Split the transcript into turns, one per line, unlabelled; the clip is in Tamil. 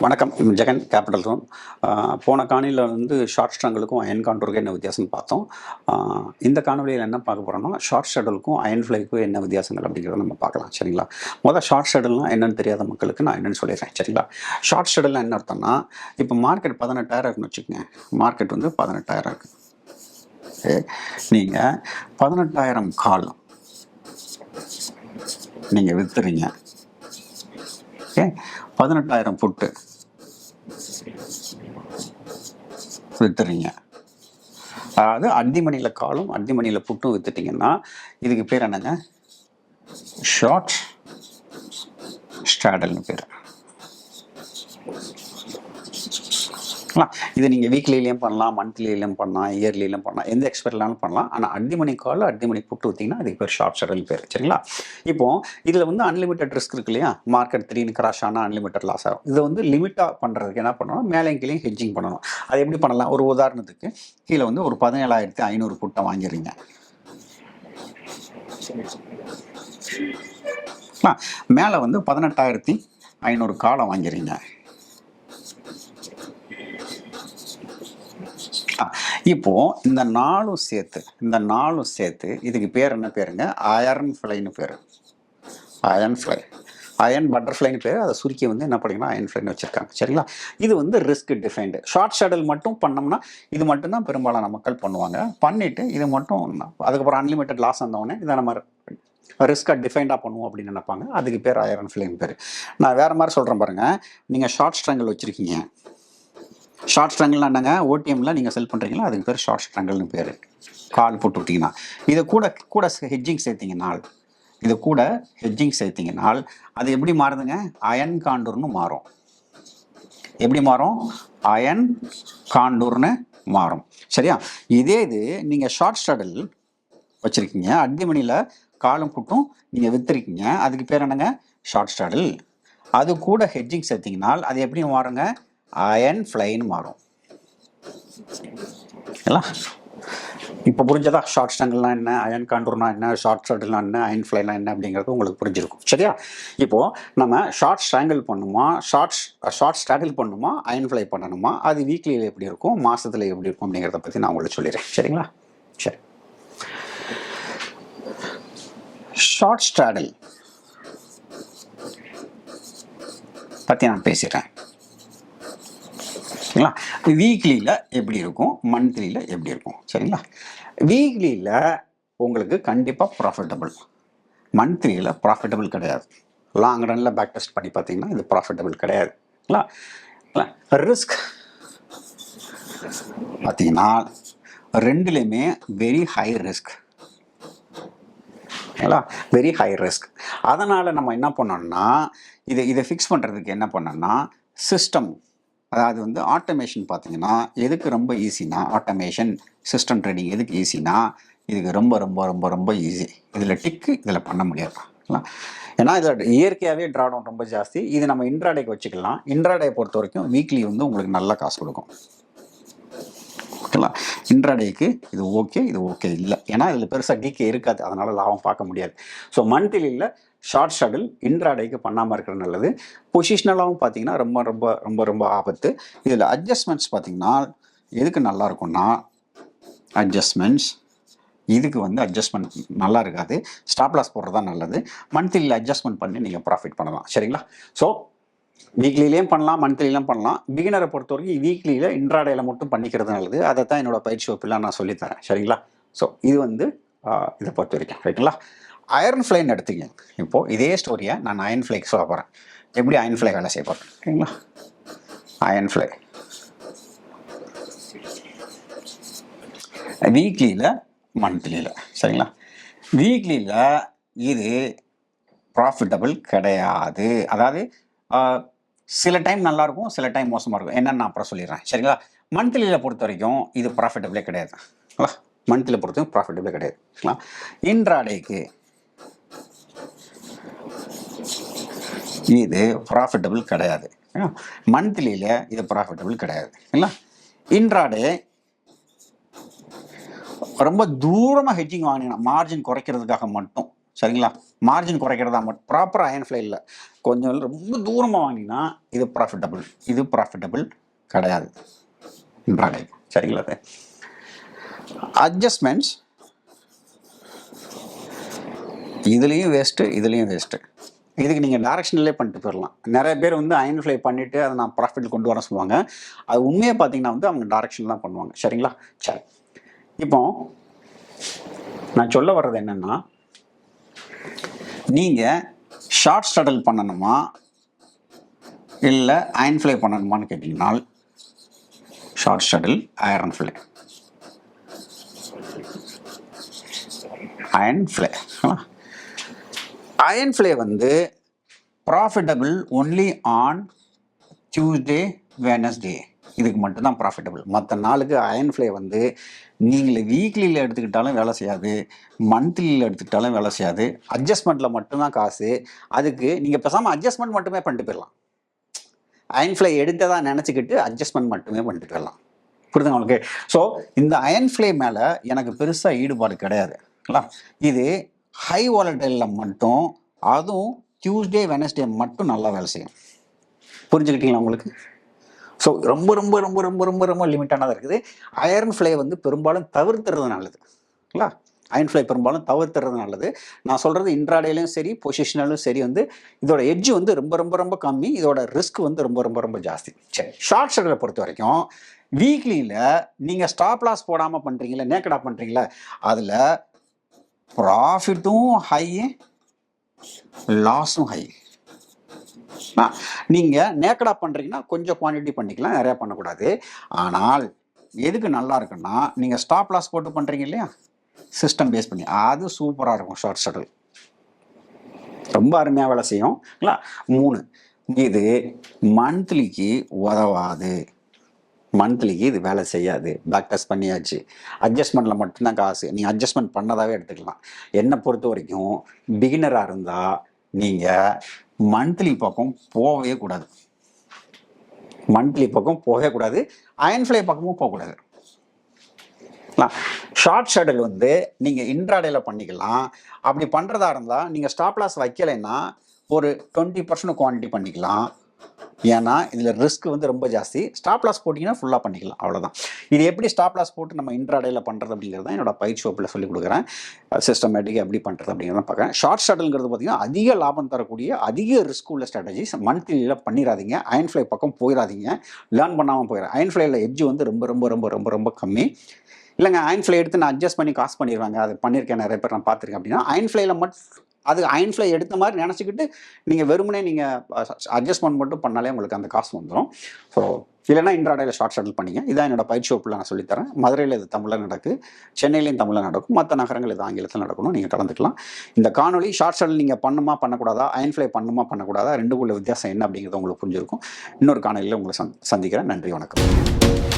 வணக்கம், ஜெகன் கேபிட்டல் ஜோன். போன காணொலியில் வந்து ஷார்ட் ஸ்ட்ரங்கிளுக்கும் அயன் காண்டூருக்கும் என்ன வித்தியாசம்னு பார்த்தோம். இந்த காணொலியில் என்ன பார்க்க போகிறோம்னா, ஷார்ட் ஷட்டிலுக்கும் அயன் ஃப்ளைக்கும் என்ன வித்தியாசங்கள் அப்படிங்கிறத நம்ம பார்க்கலாம். சரிங்களா? முதல் ஷார்ட் ஷட்டில்னால் என்னென்னு தெரியாத மக்களுக்கு நான் என்னென்னு சொல்லிடுறேன். சரிங்களா? ஷார்ட் ஷட்டில்னால் என்ன அர்த்தம்னா, இப்போ மார்க்கெட் 18,000 இருக்குன்னு வச்சுக்கோங்க. மார்க்கெட் வந்து 18,000 இருக்குது. நீங்கள் 18,000 கால் நீங்கள் விற்றுறீங்க. ஓகே, 18,000 புட்டு வித்துறீங்க. அதாவது அந்திமணியில் காலும் அந்திமணியில் புட்டும் வித்துட்டீங்கன்னா இதுக்கு பேர் என்னங்க? ஷார்ட் ஸ்ட்ராடல்னு பேர். இதை நீங்கள் வீக்லிலையும் பண்ணலாம், மந்த்லிலையும் பண்ணலாம், இயர்லிலையும் பண்ணலாம், எந்த எக்ஸ்பெரிலாலும் பண்ணலாம். ஆனால் அடிமணி கால் அடிமணி புட்டு ஊற்றிங்கன்னா அதுக்கு பேர் ஷார்ட் ஸ்ட்ராடல் பேர். சரிங்களா? இப்போ இதில் வந்து அன்லிமிட்டட் ரிஸ்க் இருக்கு இல்லையா? மார்க்கெட் திடீர்னு கிராஷ் ஆனால் அன்லிமிட்டட் லாஸ் ஆகும். இதை வந்து லிமிட்டாக பண்ணுறதுக்கு என்ன பண்ணணும்? மேலேயும் கீழே ஹெட்ஜிங் பண்ணணும். அது எப்படி பண்ணலாம்? ஒரு உதாரணத்துக்கு கீழே வந்து ஒரு 17,500 புட்டை வாங்கிடுறீங்க. மேலே வந்து 18,500 காலை வாங்கிறீங்க. இப்போ இந்த நாலும் சேர்த்து இதுக்கு பேர் என்ன பேருங்க? அயர்ன் ஃப்ளைன்னு பேர். அயர்ன் ஃப்ளை, அயர்ன் பட்டர்ஃப்ளைன்னு பேர். அதை சுருக்கி வந்து என்ன பண்ணிங்கன்னா அயர்ன் ஃப்ளைன்னு வச்சிருக்காங்க. சரிங்களா? இது வந்து ரிஸ்க் டிஃபைன்டு. ஷார்ட் ஷட்டில் மட்டும் பண்ணோம்னா இது மட்டும்தான் பெரும்பாலான மக்கள் பண்ணுவாங்க. பண்ணிட்டு இது மட்டும் அதுக்கப்புறம் அன்லிமிட்டட் லாஸ் வந்தவொடனே இதை நம்ம ரிஸ்கை டிஃபைண்டாக பண்ணுவோம் அப்படின்னு நினைப்பாங்க. அதுக்கு பேர் அயர்ன் ஃப்ளைன்னு பேர். நான் வேறு மாதிரி சொல்கிறேன் பாருங்கள். நீங்கள் ஷார்ட் ஸ்ட்ரங்கிள் வச்சுருக்கீங்க. ஷார்ட் ஸ்ட்ரங்கிள்னா என்னங்க? ஓடிஎம்ல நீங்கள் செல் பண்ணுறீங்களா, அதுக்கு பேர் ஷார்ட் ஸ்ட்ரங்கிள்னு பேர். கால் போட்டு விட்டிங்கன்னா இதை கூட ஹெட்ஜிங் சேர்த்திங்கனால் அது எப்படி மாறுதுங்க? அயன் காண்டூர்னு மாறும். எப்படி மாறும்? அயன் காண்டூர்னு மாறும். சரியா? இதே இது நீங்கள் ஷார்ட் ஸ்ட்ரகிள் வச்சுருக்கீங்க, அடிமணியில் காலும் புட்டும் நீங்கள் விற்றுருக்கீங்க, அதுக்கு பேர் என்னங்க? Short struggle. அது கூட ஹெட்ஜிங் சேர்த்திங்கனால் அது எப்படி மாறுங்க? அயன் ஃப்ளைன்னு மாறும். இப்போ புரிஞ்சதா? ஷார்ட் ஸ்ட்ரங்கிள்னா என்ன, அயன் காண்டூர்னா என்ன, ஷார்ட் ஷட்டில்னா என்ன, அயன் ஃப்ளைனா என்ன அப்படிங்கிறது உங்களுக்கு புரிஞ்சிருக்கும். சரியா? இப்போ நம்ம ஷார்ட் ஸ்ட்ராங்கிள் பண்ணுமா, ஷார்ட் ஸ்ட்ராகிள் பண்ணுமா, அயன் ஃப்ளை பண்ணணுமா, அது வீக்லியில் எப்படி இருக்கும், மாதத்தில் எப்படி இருக்கும் அப்படிங்கிறத பற்றி நான் உங்களுக்கு சொல்லிடுறேன். சரிங்களா? சரி. ஷார்ட் ஸ்ட்ராகிள் பற்றி நான் பேசிடுறேன். சரிங்களா? வீக்லியில் எப்படி இருக்கும், மந்த்லியில் எப்படி இருக்கும். சரிங்களா? வீக்லியில் உங்களுக்கு கண்டிப்பாக ப்ராஃபிட்டபிள், மந்த்லியில் ப்ராஃபிட்டபிள் கிடையாது. லாங் ரனில் பேக் டெஸ்ட் பண்ணி பார்த்தீங்கன்னா இது ப்ராஃபிட்டபிள் கிடையாது. ரிஸ்க் பார்த்தீங்கன்னா ரெண்டுலேயுமே very high risk. Very high risk. அதனால் நம்ம என்ன பண்ணோம்னா இதை ஃபிக்ஸ் பண்ணுறதுக்கு என்ன பண்ணோம்னா சிஸ்டம், அதாவது வந்து ஆட்டோமேஷன் பார்த்தீங்கன்னா எதுக்கு ரொம்ப ஈஸினா, ஆட்டோமேஷன் சிஸ்டம் ட்ரேடிங் எதுக்கு ஈஸினா இதுக்கு ரொம்ப ரொம்ப ரொம்ப ரொம்ப ஈஸி. இதில் டிக்கு இதில் பண்ண முடியாது. ஏன்னா இதில் இயற்கையாகவே ட்ராடவுன் ரொம்ப ஜாஸ்தி. இது நம்ம இன்ட்ராடேக்கு வச்சுக்கலாம். இன்ட்ராடே பொறுத்த வரைக்கும் வீக்லி வந்து உங்களுக்கு நல்ல காசு கொடுக்கும். ஓகேங்களா? இன்ட்ராடேக்கு இது ஓகே இல்லை, ஏன்னா இதில் பெருசாக டிகே இருக்காது, அதனால் லாபம் பார்க்க முடியாது. ஸோ மந்த்லியில் ஷார்ட் ஷட்டில் இன்ட்ராடேக்கு பண்ணாமல் இருக்கிறது நல்லது. பொசிஷனலாகவும் பார்த்தீங்கன்னா ரொம்ப ரொம்ப ரொம்ப ரொம்ப ஆபத்து. இதில் அட்ஜஸ்ட்மெண்ட்ஸ் பார்த்தீங்கன்னா எதுக்கு நல்லா இருக்கும்னா, அட்ஜஸ்ட்மெண்ட்ஸ் இதுக்கு வந்து அட்ஜஸ்ட்மெண்ட் நல்லா இருக்காது. ஸ்டாப் லாஸ் போடுறது தான் நல்லது. மந்த்லியில் அட்ஜஸ்ட்மெண்ட் பண்ணி நீங்கள் ப்ராஃபிட் பண்ணலாம். சரிங்களா? ஸோ வீக்லிலையும் பண்ணலாம், மந்த்லிலையும் பண்ணலாம். பிகினரை பொறுத்த வரைக்கும் வீக்லியில் இன்ட்ராடேயில் மட்டும் பண்ணிக்கிறது நல்லது. அதை தான் என்னோடய பயிற்சி வகுப்பில் நான் சொல்லித்தரேன். சரிங்களா? ஸோ இது வந்து இதை பொறுத்த வரைக்கும். ரைட்டுங்களா? அயர்ன் ஃப்ளைன்னு எடுத்துங்க. இப்போது இதே ஸ்டோரியை நான் அயன் ஃப்ளைக்கு சொல்ல போகிறேன். எப்படி அயன் ஃப்ளை வேலை செய்ய போகிறேன். ஓகேங்களா? அயன் ஃப்ளை வீக்லியில், மந்த்லியில். சரிங்களா? வீக்லியில் இது ப்ராஃபிட்டபிள் கிடையாது. அதாவது சில டைம் நல்லாயிருக்கும், சில டைம் மோசமாக இருக்கும். என்னென்னு நான் அப்புறம் சொல்லிடுறேன். சரிங்களா? மந்த்லியில் பொறுத்த வரைக்கும் இது ப்ராஃபிட்டபிளே கிடையாது. மந்த்லியில் பொறுத்த வரைக்கும் ப்ராஃபிட்டபிளே கிடையாது. இன்ட்ராடேக்கு இது ப்ராஃபிட்டபிள் கிடையாது. மந்த்லியில் இது ப்ராஃபிட்டபிள் கிடையாது. இல்லை, இன்ட்ராடே ரொம்ப தூரமாக ஹெட்ஜிங் வாங்கினீங்கன்னா மார்ஜின் குறைக்கிறதுக்காக மட்டும், சரிங்களா, மார்ஜின் குறைக்கிறதா மட்டும், ப்ராப்பர் அயன் ஃப்ளை இல்லை, கொஞ்சம் ரொம்ப தூரமாக வாங்கினீங்கன்னா இது ப்ராஃபிட்டபிள். இது ப்ராஃபிட்டபிள் கிடையாது இன்ட்ராடே, சரிங்களா. அட்ஜஸ்ட்மெண்ட்ஸ் இதுலேயும் வேஸ்ட்டு, இதுலேயும் வேஸ்ட்டு. இதுக்கு நீங்கள் டைரக்ஷன்லேயே பண்ணிட்டு போயிடலாம். நிறைய பேர் வந்து அயன் ஃப்ளை பண்ணிவிட்டு அதை நான் ப்ராஃபிட் கொண்டு வர சொல்லுவாங்க. அது உண்மையாக பார்த்தீங்கன்னா வந்து அவங்க டைரக்ஷன் தான் பண்ணுவாங்க, சரிங்களா. சரி, இப்போ நான் சொல்ல வர்றது என்னென்னா, நீங்கள் ஷார்ட் ஸ்டடல் பண்ணணுமா இல்லை அயன் ஃப்ளை பண்ணணுமான்னு கேட்டிங்கன்னா short straddle, iron fly, iron fly. Iron fly வந்து profitable only on Tuesday, Wednesday, இதுக்கு மட்டும்தான் ப்ராஃபிட்டபிள். மற்ற நாளுக்கு அயன் ஃப்ளை வந்து நீங்கள் வீக்லியில் எடுத்துக்கிட்டாலும் வேலை செய்யாது, மந்த்லியில் எடுத்துக்கிட்டாலும் வேலை செய்யாது. அட்ஜஸ்ட்மெண்ட்டில் மட்டும்தான் காசு. அதுக்கு நீங்கள் பேசாமல் அட்ஜஸ்ட்மெண்ட் மட்டுமே பண்ணிட்டு போயிடலாம். அயன் ஃப்ளை எடுத்ததாக நினச்சிக்கிட்டு அட்ஜஸ்ட்மெண்ட் மட்டுமே பண்ணிட்டு போயிடலாம். புரியுதுங்க உங்களுக்கு? ஸோ இந்த அயன் ஃப்ளை மேலே எனக்கு பெருசாக ஈடுபாடு கிடையாது. இது ஹை வாலடைலில் மட்டும், அதுவும் டியூஸ்டே, வெனஸ்டே மட்டும் நல்லா வேலை செய்யும். புரிஞ்சுக்கிட்டீங்களா உங்களுக்கு? ஸோ ரொம்ப ரொம்ப ரொம்ப ரொம்ப ரொம்ப ரொம்ப லிமிட்டானதாக இருக்குது. அயர்ன் ஃப்ளை வந்து பெரும்பாலும் தவிர்த்துறது நல்லது. இல்லைங்களா, அயன் ஃப்ளை பெரும்பாலும் தவிர்த்துறது நல்லது. நான் சொல்கிறது இன்ட்ராடேலையும் சரி, பொசிஷனலும் சரி, வந்து இதோட எட்ஜ் வந்து ரொம்ப ரொம்ப ரொம்ப கம்மி, இதோட ரிஸ்க் வந்து ரொம்ப ரொம்ப ரொம்ப ஜாஸ்தி. சரி, ஷார்ட் ஷட்டலை பொறுத்த வரைக்கும் வீக்லியில் நீங்கள் ஸ்டாப் லாஸ் போடாமல் பண்ணுறீங்களா, நேக்கடாக பண்ணுறீங்களா, அதில் ப்ராஃபிட்டும் ஹை, லாஸும் ஹை. நீங்கள் நேக்கடாக பண்ணுறீங்கன்னா கொஞ்சம் குவான்டிட்டி பண்ணிக்கலாம், நிறையா பண்ணக்கூடாது. ஆனால் எதுக்கு நல்லா இருக்குன்னா, நீங்கள் ஸ்டாப் லாஸ் போட்டு பண்ணுறீங்க இல்லையா, சிஸ்டம் பேஸ் பண்ணி, அது சூப்பராக இருக்கும். ஷார்ட் ஷட்டல் ரொம்ப அருமையாக வேலை செய்யும். இல்லை, 3, இது மந்த்லிக்கு உதவாது. மந்த்லிக்கு இது வேலை செய்யாது. பேக் டெஸ்ட் பண்ணியாச்சு. அட்ஜஸ்ட்மெண்ட்டில் மட்டும்தான் காசு. நீங்கள் அட்ஜஸ்ட்மெண்ட் பண்ணதாகவே எடுத்துக்கலாம். என்னை பொறுத்த வரைக்கும் பிகினராக இருந்தால் நீங்கள் மந்த்லி பக்கம் போகவே கூடாது. மந்த்லி பக்கம் போகவே கூடாது. அயன் ஃப்ளை பக்கமும் போகக்கூடாது. ஷார்ட் ஷட்டில் வந்து நீங்கள் இன்ட்ராடேல பண்ணிக்கலாம். அப்படி பண்ணுறதா இருந்தால் நீங்கள் ஸ்டாப் லாஸ் வைக்கலைன்னா ஒரு 20% குவான்டிட்டி பண்ணிக்கலாம். ஏன்னா இதில் ரிஸ்க் வந்து ரொம்ப ஜாஸ்தி. ஸ்டாப் லாஸ் போட்டிங்கன்னா ஃபுல்லாக பண்ணிக்கலாம், அவ்வளோதான். இது எப்படி ஸ்டாப் லாஸ் போட்டு நம்ம இன்ட்ராடேல பண்ணுறது அப்படிங்கிறது தான் என்னோட பயிற்சி வகுப்பில் சொல்லிக் கொடுக்குறேன். சிஸ்டமேட்டிக்காக எப்படி பண்ணுறது அப்படிங்கிறத பார்க்குறேன். ஷார்ட் ஷட்டில்ங்கிறது பார்த்தீங்கன்னா அதிக லாபம் தரக்கூடிய அதிக ரிஸ்க் உள்ள ஸ்ட்ராட்டஜிஸ். மந்த்லியில் பண்ணிடாதீங்க. அயன் ஃப்ளை பக்கம் போயிடாதீங்க. லேர்ன் பண்ணாமல் போயிடும். அயன் ஃப்ளைல எட்ஜ் வந்து ரொம்ப ரொம்ப ரொம்ப ரொம்ப ரொம்ப கம்மி. இல்லைங்க, அயன் ஃப்ளை எடுத்து நான் அட்ஜஸ்ட் பண்ணி காசு பண்ணிடுவாங்க, அது பண்ணியிருக்கேன், நிறைய பேர் நான் பார்த்துருக்கேன் அப்படின்னா, அயன் ஃப்ளைல மட்டும் அது அயன் ஃப்ளை எடுத்த மாதிரி நினச்சிக்கிட்டு நீங்கள் வெறுமனே நீங்கள் அட்ஜஸ்ட்மெண்ட் மட்டும் பண்ணாலே உங்களுக்கு அந்த காசு வந்துடும். ஸோ இல்லைனா இன்ட்ராடேல ஷார்ட் ஷட்டில் பண்ணிங்க. இதான் என்னோட பயிற்சி வகுப்பில் நான் சொல்லித்தரேன். மதுரையில் இது தமிழில் நடக்குது, சென்னையிலையும் தமிழில் நடக்கும், மற்ற நகரங்கள் இது ஆங்கிலத்தில் நடக்கணும். நீங்கள் கலந்துக்கலாம். இந்த காணொலி ஷார்ட் ஷட்டில் நீங்கள் பண்ணுமா பண்ணக்கூடாதா, அயன் ஃப்ளை பண்ணுமா பண்ணக்கூடாதா, ரெண்டுக்குள்ள வித்தியாசம் என்ன அப்படிங்கிறது உங்களுக்கு புரிஞ்சிருக்கும். இன்னொரு காணொலியில் உங்களை சந்திக்கிறேன். நன்றி, வணக்கம்.